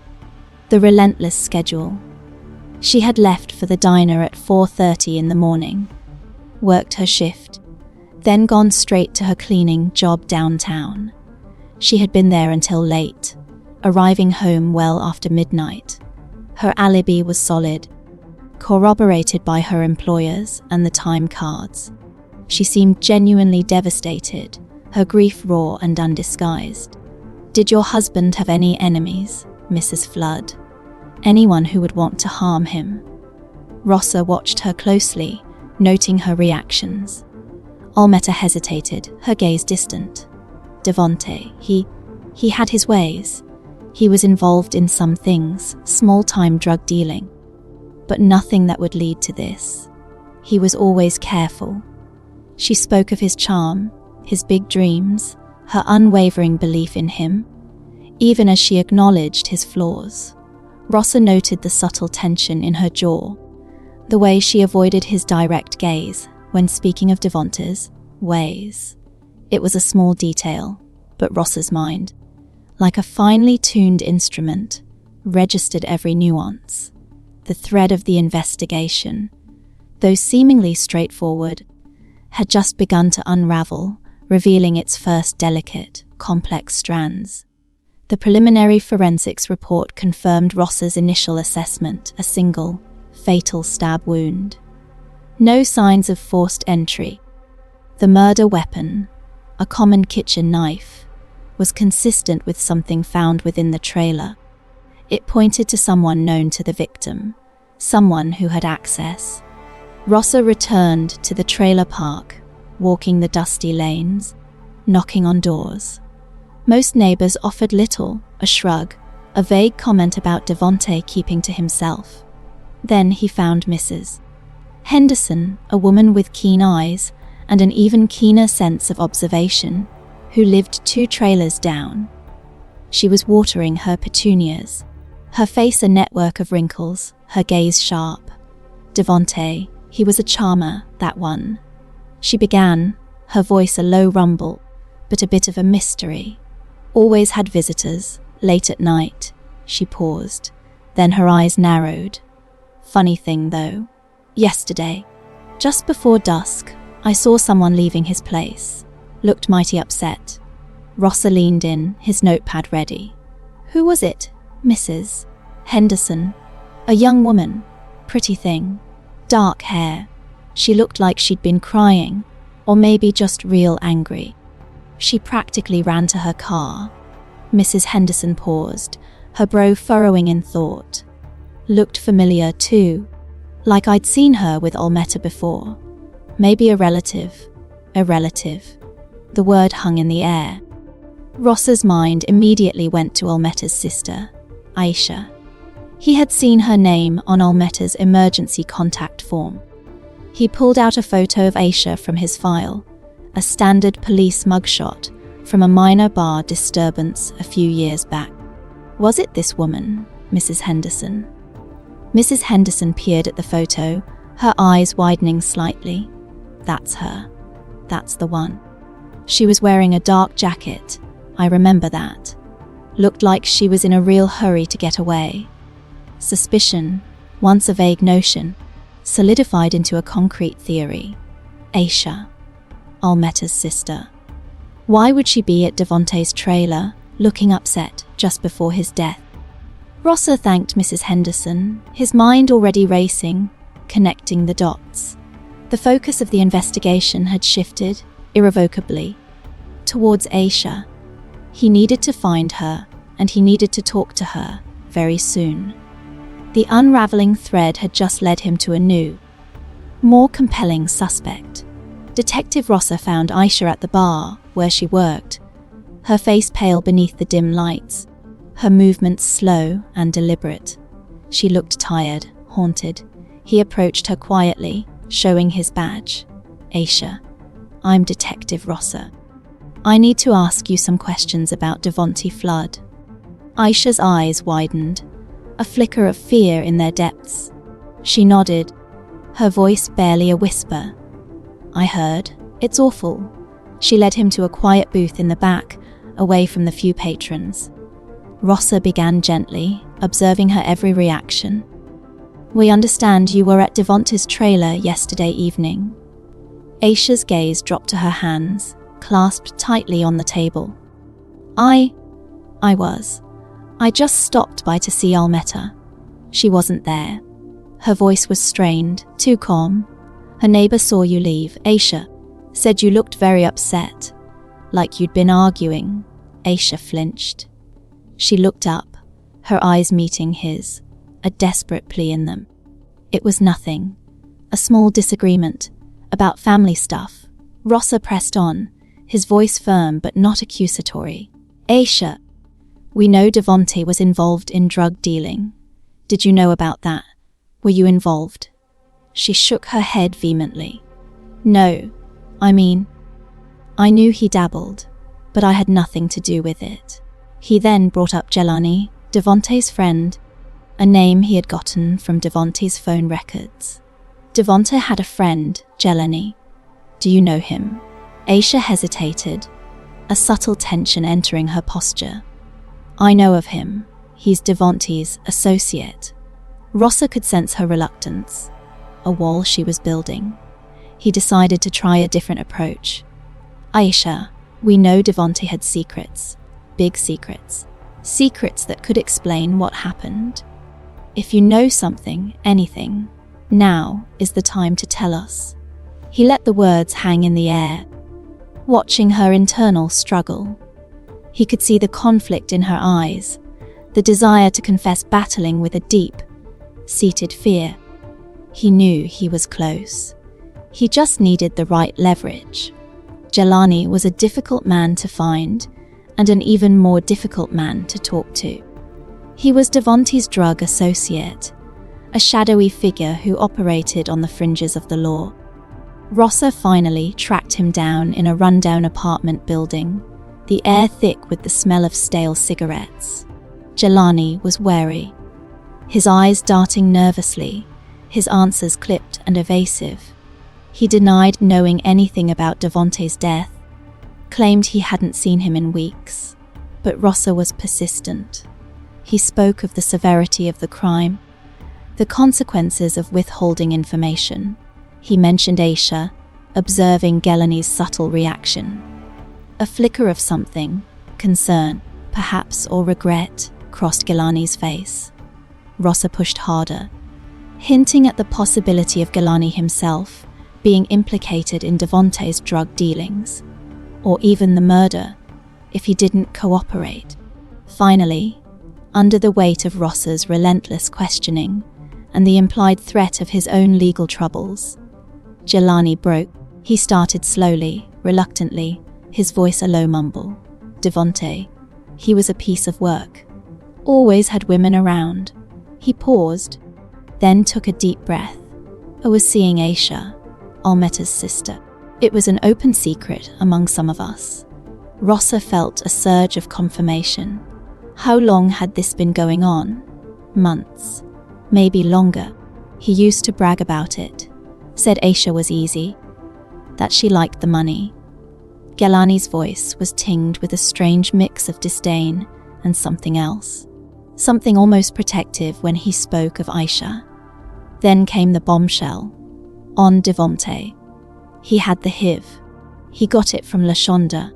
the relentless schedule. She had left for the diner at 4:30 in the morning, worked her shift, then gone straight to her cleaning job downtown. She had been there until late, arriving home well after midnight. Her alibi was solid, corroborated by her employers and the time cards. She seemed genuinely devastated, her grief raw and undisguised. "Did your husband have any enemies, Mrs. Flood? Anyone who would want to harm him?" Rosser watched her closely, noting her reactions. Almetta hesitated, her gaze distant. "Devonte, he had his ways. He was involved in some things, small-time drug dealing, but nothing that would lead to this. He was always careful." She spoke of his charm, his big dreams, her unwavering belief in him, even as she acknowledged his flaws. Rosser noted the subtle tension in her jaw, the way she avoided his direct gaze when speaking of Devonte's ways. It was a small detail, but Rosser's mind, like a finely tuned instrument, registered every nuance. The thread of the investigation, though seemingly straightforward, had just begun to unravel, revealing its first delicate, complex strands. The preliminary forensics report confirmed Rosser's initial assessment, a single, fatal stab wound. No signs of forced entry. The murder weapon, a common kitchen knife, was consistent with something found within the trailer. It pointed to someone known to the victim, someone who had access. Rosser returned to the trailer park, walking the dusty lanes, knocking on doors. Most neighbors offered little, a shrug, a vague comment about Devonte keeping to himself. Then he found Mrs. Henderson, a woman with keen eyes and an even keener sense of observation, who lived 2 trailers down. She was watering her petunias, her face a network of wrinkles, her gaze sharp. Devonte, he was a charmer, that one. She began, her voice a low rumble, but a bit of a mystery. Always had visitors, late at night. She paused, then her eyes narrowed. Funny thing though, yesterday, just before dusk, I saw someone leaving his place. Looked mighty upset. Rosser leaned in, his notepad ready. "Who was it, Mrs. Henderson?" "A young woman, pretty thing, dark hair. She looked like she'd been crying, or maybe just real angry. She practically ran to her car." Mrs. Henderson paused, her brow furrowing in thought. Looked familiar too, like I'd seen her with Almetta before. Maybe a relative. The word hung in the air. Ross's mind immediately went to Almeta's sister, Aisha. He had seen her name on Almeta's emergency contact form. He pulled out a photo of Aisha from his file, a standard police mugshot from a minor bar disturbance a few years back. Was it this woman, Mrs. Henderson? Mrs. Henderson peered at the photo, her eyes widening slightly. That's her. That's the one. She was wearing a dark jacket. I remember that. Looked like she was in a real hurry to get away. Suspicion, once a vague notion, solidified into a concrete theory. Aisha, Almeta's sister. Why would she be at Devontae's trailer, looking upset just before his death? Rossa thanked Mrs. Henderson, his mind already racing, connecting the dots. The focus of the investigation had shifted, irrevocably, towards Aisha. He needed to find her, and he needed to talk to her, very soon. The unraveling thread had just led him to a new, more compelling suspect. Detective Rossa found Aisha at the bar, where she worked, her face pale beneath the dim lights, her movements slow and deliberate. She looked tired, haunted. He approached her quietly, showing his badge. Aisha, I'm Detective Rossa. I need to ask you some questions about Devontae Flood. Aisha's eyes widened, a flicker of fear in their depths. She nodded, her voice barely a whisper. I heard. It's awful. She led him to a quiet booth in the back, away from the few patrons. Rossa began gently, observing her every reaction. We understand you were at Devontae's trailer yesterday evening. Aisha's gaze dropped to her hands, clasped tightly on the table. I was. I just stopped by to see Almeta. She wasn't there. Her voice was strained, too calm. Her neighbor saw you leave, Aisha. Said you looked very upset, like you'd been arguing. Aisha flinched. She looked up, her eyes meeting his, a desperate plea in them. It was nothing. A small disagreement, about family stuff. Rossa pressed on, his voice firm but not accusatory. Aisha, we know Devontae was involved in drug dealing. Did you know about that? Were you involved? She shook her head vehemently. No, I knew he dabbled, but I had nothing to do with it. He then brought up Jelani, Devontae's friend, a name he had gotten from Devontae's phone records. Devontae had a friend, Jelani. Do you know him? Aisha hesitated, a subtle tension entering her posture. I know of him. He's Devontae's associate. Rossa could sense her reluctance, a wall she was building. He decided to try a different approach. Aisha, we know Devontae had secrets, big secrets, secrets that could explain what happened. If you know something, anything, now is the time to tell us. He let the words hang in the air, watching her internal struggle. He could see the conflict in her eyes, the desire to confess battling with a deep, seated fear. He knew he was close. He just needed the right leverage. Jelani was a difficult man to find, and an even more difficult man to talk to. He was Devontae's drug associate, a shadowy figure who operated on the fringes of the law. Rossa finally tracked him down in a rundown apartment building, the air thick with the smell of stale cigarettes. Jelani was wary, his eyes darting nervously, his answers clipped and evasive. He denied knowing anything about Devontae's death, claimed he hadn't seen him in weeks. But Rossa was persistent. He spoke of the severity of the crime, the consequences of withholding information. He mentioned Aisha, observing Gelani's subtle reaction. A flicker of something, concern, perhaps, or regret, crossed Gelani's face. Rossa pushed harder, hinting at the possibility of Gelani himself being implicated in Devontae's drug dealings, or even the murder, if he didn't cooperate. Finally, under the weight of Rossa's relentless questioning and the implied threat of his own legal troubles, Jelani broke. He started slowly, reluctantly, his voice a low mumble. Devonte. He was a piece of work. Always had women around. He paused, then took a deep breath. I was seeing Aisha, Almeta's sister. It was an open secret among some of us. Rossa felt a surge of confirmation. How long had this been going on? Months. Maybe longer. He used to brag about it. Said Aisha was easy. That she liked the money. Gelani's voice was tinged with a strange mix of disdain and something else. Something almost protective when he spoke of Aisha. Then came the bombshell. On Devonte. He had the HIV. He got it from Lashonda,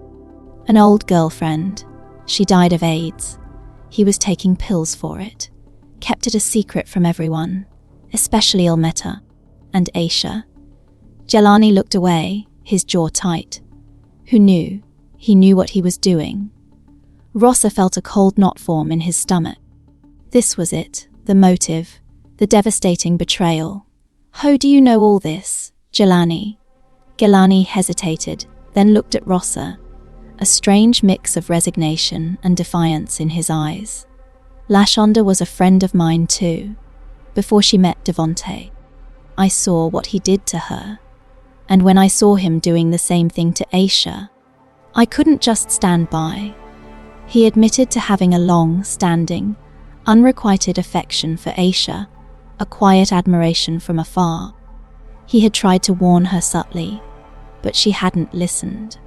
an old girlfriend. She died of AIDS. He was taking pills for it. Kept it a secret from everyone, especially Almeta and Aisha. Jelani looked away, his jaw tight. Who knew? He knew what he was doing. Rossa felt a cold knot form in his stomach. This was it, the motive, the devastating betrayal. How do you know all this, Jelani? Gelani hesitated, then looked at Rossa, a strange mix of resignation and defiance in his eyes. Lashonda was a friend of mine too, before she met Devonte. I saw what he did to her, and when I saw him doing the same thing to Aisha, I couldn't just stand by. He admitted to having a long-standing, unrequited affection for Aisha, a quiet admiration from afar. He had tried to warn her subtly, but she hadn't listened.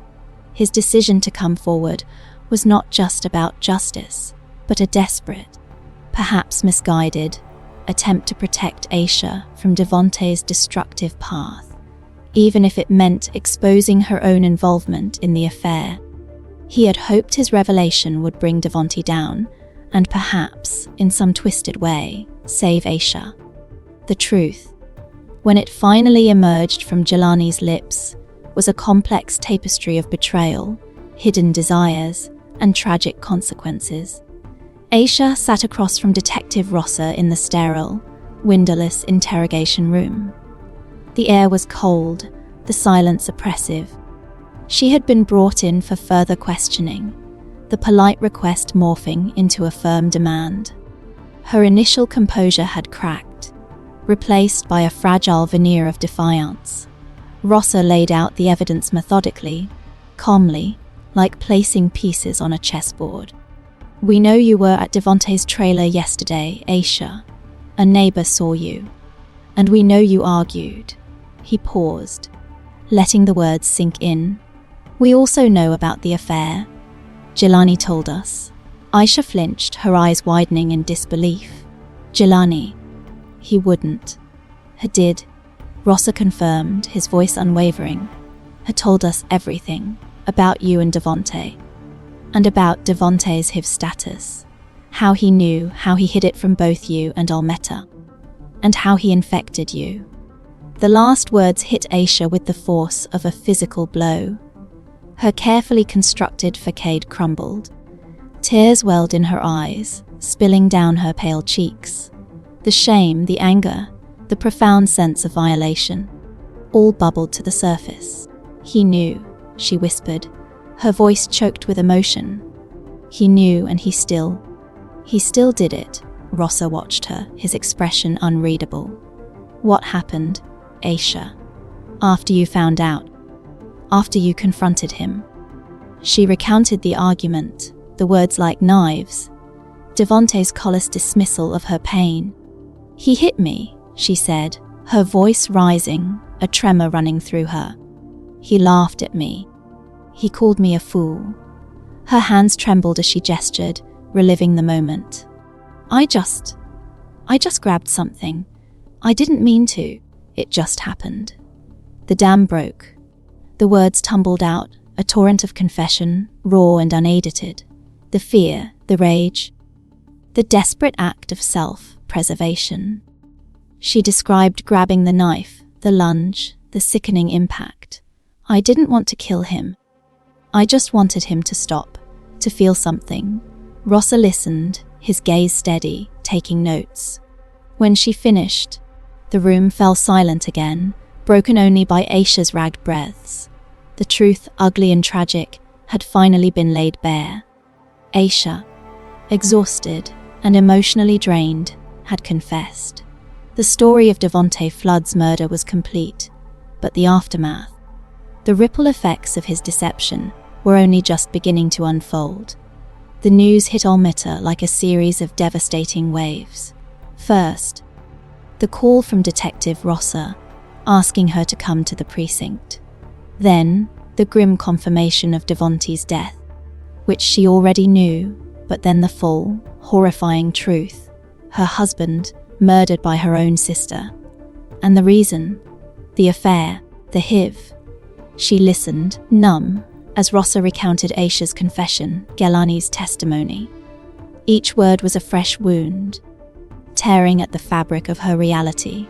His decision to come forward was not just about justice, but a desperate, perhaps misguided, attempt to protect Aisha from Devonte's destructive path, even if it meant exposing her own involvement in the affair. He had hoped his revelation would bring Devonte down, and perhaps, in some twisted way, save Aisha. The truth, when it finally emerged from Jelani's lips, was a complex tapestry of betrayal, hidden desires, and tragic consequences. Aisha sat across from Detective Rossa in the sterile, windowless interrogation room. The air was cold, the silence oppressive. She had been brought in for further questioning, the polite request morphing into a firm demand. Her initial composure had cracked, replaced by a fragile veneer of defiance. Rossa laid out the evidence methodically, calmly, like placing pieces on a chessboard. We know you were at Devonte's trailer yesterday, Aisha. A neighbor saw you. And we know you argued. He paused, letting the words sink in. We also know about the affair. Jelani told us. Aisha flinched, her eyes widening in disbelief. Jelani. He wouldn't. He did. Rossa confirmed, his voice unwavering. Had told us everything about you and Devonte. And about Devonte's HIV status. How he knew, how he hid it from both you and Almeta. And how he infected you. The last words hit Aisha with the force of a physical blow. Her carefully constructed facade crumbled. Tears welled in her eyes, spilling down her pale cheeks. The shame, the anger, the profound sense of violation, all bubbled to the surface. He knew, she whispered, her voice choked with emotion. He knew, and he still did it. Rossa watched her, his expression unreadable. What happened, Aisha? After you found out? After you confronted him? She recounted the argument, the words like knives, Devonte's callous dismissal of her pain. He hit me, she said, her voice rising, a tremor running through her. He laughed at me. He called me a fool. Her hands trembled as she gestured, reliving the moment. I just grabbed something. I didn't mean to. It just happened. The dam broke. The words tumbled out, a torrent of confession, raw and unedited. The fear, the rage, the desperate act of self-preservation. She described grabbing the knife, the lunge, the sickening impact. I didn't want to kill him. I just wanted him to stop, to feel something. Rossa listened, his gaze steady, taking notes. When she finished, the room fell silent again, broken only by Aisha's ragged breaths. The truth, ugly and tragic, had finally been laid bare. Aisha, exhausted and emotionally drained, had confessed. The story of Devonte Flood's murder was complete, but the aftermath, the ripple effects of his deception, were only just beginning to unfold. The news hit Almita like a series of devastating waves. First, the call from Detective Rosser, asking her to come to the precinct. Then, the grim confirmation of Devonte's death, which she already knew, but then the full, horrifying truth: her husband murdered by her own sister. And the reason? The affair, the HIV. She listened, numb, as Rosser recounted Aisha's confession, Gelani's testimony. Each word was a fresh wound, tearing at the fabric of her reality.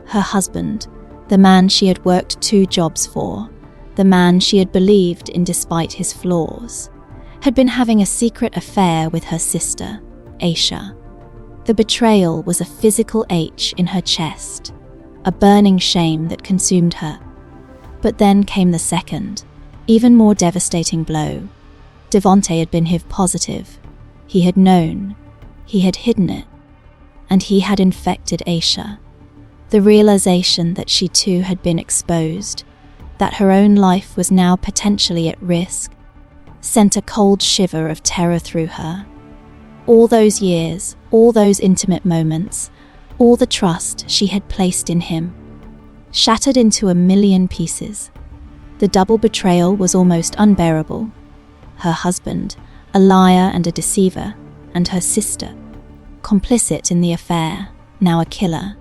Her husband, the man she had worked 2 jobs for, the man she had believed in despite his flaws, had been having a secret affair with her sister, Aisha. The betrayal was a physical ache in her chest, a burning shame that consumed her. But then came the second, even more devastating blow. Devonte had been HIV positive. He had known. He had hidden it. And he had infected Aisha. The realization that she too had been exposed, that her own life was now potentially at risk, sent a cold shiver of terror through her. All those years, all those intimate moments, all the trust she had placed in him, shattered into a million pieces. The double betrayal was almost unbearable. Her husband, a liar and a deceiver, and her sister, complicit in the affair, now a killer.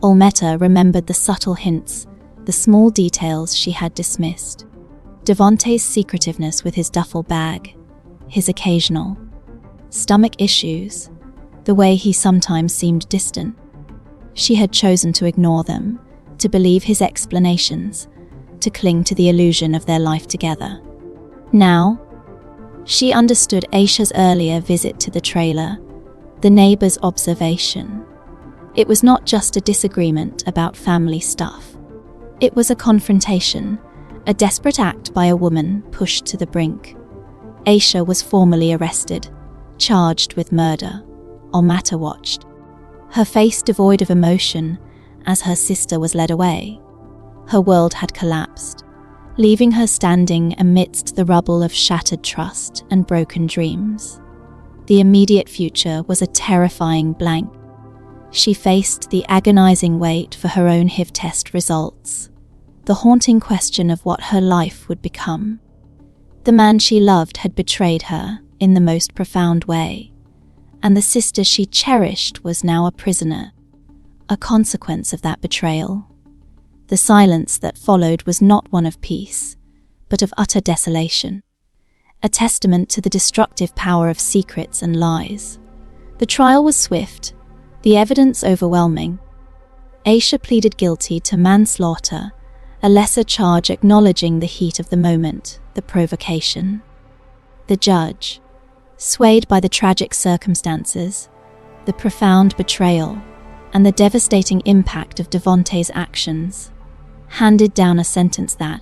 Almeta remembered the subtle hints, the small details she had dismissed. Devonte's secretiveness with his duffel bag, his occasional stomach issues, the way he sometimes seemed distant. She had chosen to ignore them, to believe his explanations, to cling to the illusion of their life together. Now, she understood Aisha's earlier visit to the trailer, the neighbor's observation. It was not just a disagreement about family stuff. It was a confrontation, a desperate act by a woman pushed to the brink. Aisha was formally arrested, charged with murder. Almeta watched, her face devoid of emotion, as her sister was led away. Her world had collapsed, leaving her standing amidst the rubble of shattered trust and broken dreams. The immediate future was a terrifying blank. She faced the agonizing wait for her own HIV test results, the haunting question of what her life would become. The man she loved had betrayed her in the most profound way, and the sister she cherished was now a prisoner, a consequence of that betrayal. The silence that followed was not one of peace, but of utter desolation, a testament to the destructive power of secrets and lies. The trial was swift, the evidence overwhelming. Aisha pleaded guilty to manslaughter, a lesser charge acknowledging the heat of the moment, the provocation. The judge, swayed by the tragic circumstances, the profound betrayal, and the devastating impact of Devonte's actions, handed down a sentence that,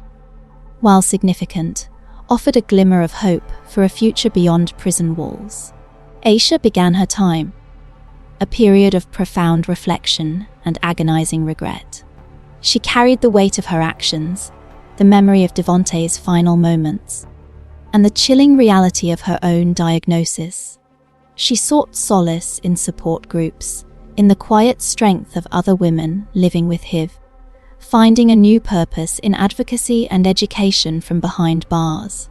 while significant, offered a glimmer of hope for a future beyond prison walls. Aisha began her time, a period of profound reflection and agonizing regret. She carried the weight of her actions, the memory of Devonte's final moments, and the chilling reality of her own diagnosis. She sought solace in support groups, in the quiet strength of other women living with HIV, finding a new purpose in advocacy and education from behind bars.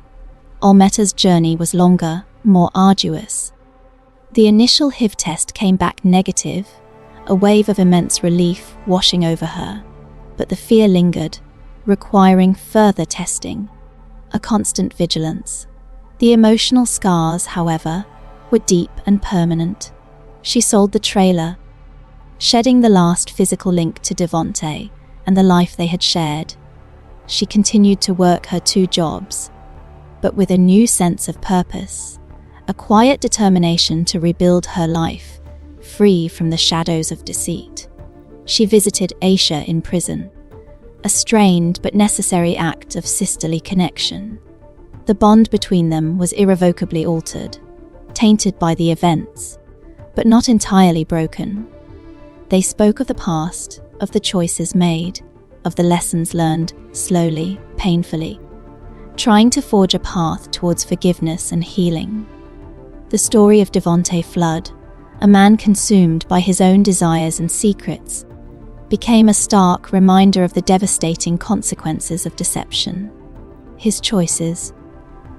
Almeta's journey was longer, more arduous. The initial HIV test came back negative, a wave of immense relief washing over her, but the fear lingered, requiring further testing, a constant vigilance. The emotional scars, however, were deep and permanent. She sold the trailer, shedding the last physical link to Devonte and the life they had shared. She continued to work her 2 jobs, but with a new sense of purpose, a quiet determination to rebuild her life, free from the shadows of deceit. She visited Aisha in prison, a strained but necessary act of sisterly connection. The bond between them was irrevocably altered, tainted by the events, but not entirely broken. They spoke of the past, of the choices made, of the lessons learned slowly, painfully, trying to forge a path towards forgiveness and healing. The story of Devonte Flood, a man consumed by his own desires and secrets, became a stark reminder of the devastating consequences of deception. His choices,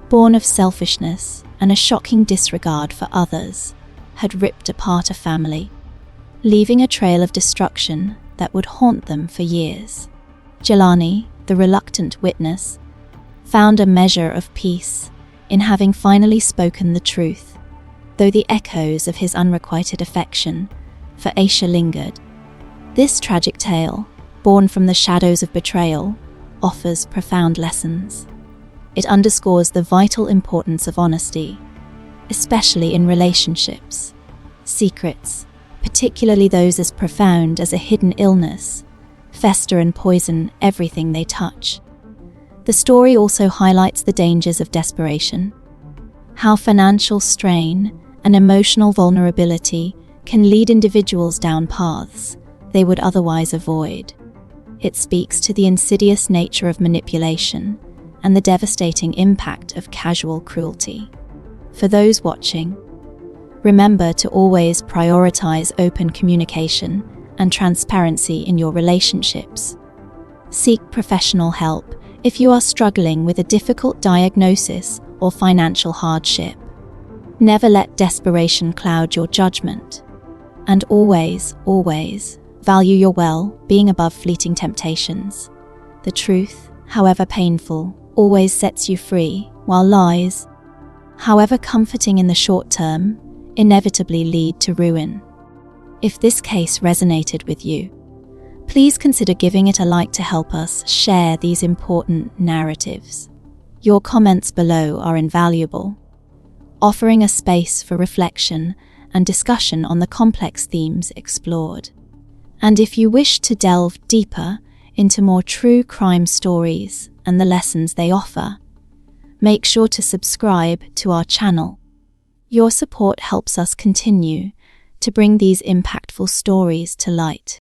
born of selfishness and a shocking disregard for others, had ripped apart a family, leaving a trail of destruction that would haunt them for years. Jelani, the reluctant witness, found a measure of peace in having finally spoken the truth, though the echoes of his unrequited affection for Aisha lingered. This tragic tale, born from the shadows of betrayal, offers profound lessons. It underscores the vital importance of honesty, especially in relationships. Secrets, particularly those as profound as a hidden illness, fester and poison everything they touch. The story also highlights the dangers of desperation, how financial strain and emotional vulnerability can lead individuals down paths they would otherwise avoid. It speaks to the insidious nature of manipulation and the devastating impact of casual cruelty. For those watching, remember to always prioritize open communication and transparency in your relationships. Seek professional help if you are struggling with a difficult diagnosis or financial hardship. Never let desperation cloud your judgment. And always, always, value your well-being above fleeting temptations. The truth, however painful, always sets you free, while lies, however comforting in the short term, inevitably lead to ruin. If this case resonated with you, please consider giving it a like to help us share these important narratives. Your comments below are invaluable, offering a space for reflection and discussion on the complex themes explored. And if you wish to delve deeper into more true crime stories and the lessons they offer, make sure to subscribe to our channel. Your support helps us continue to bring these impactful stories to light.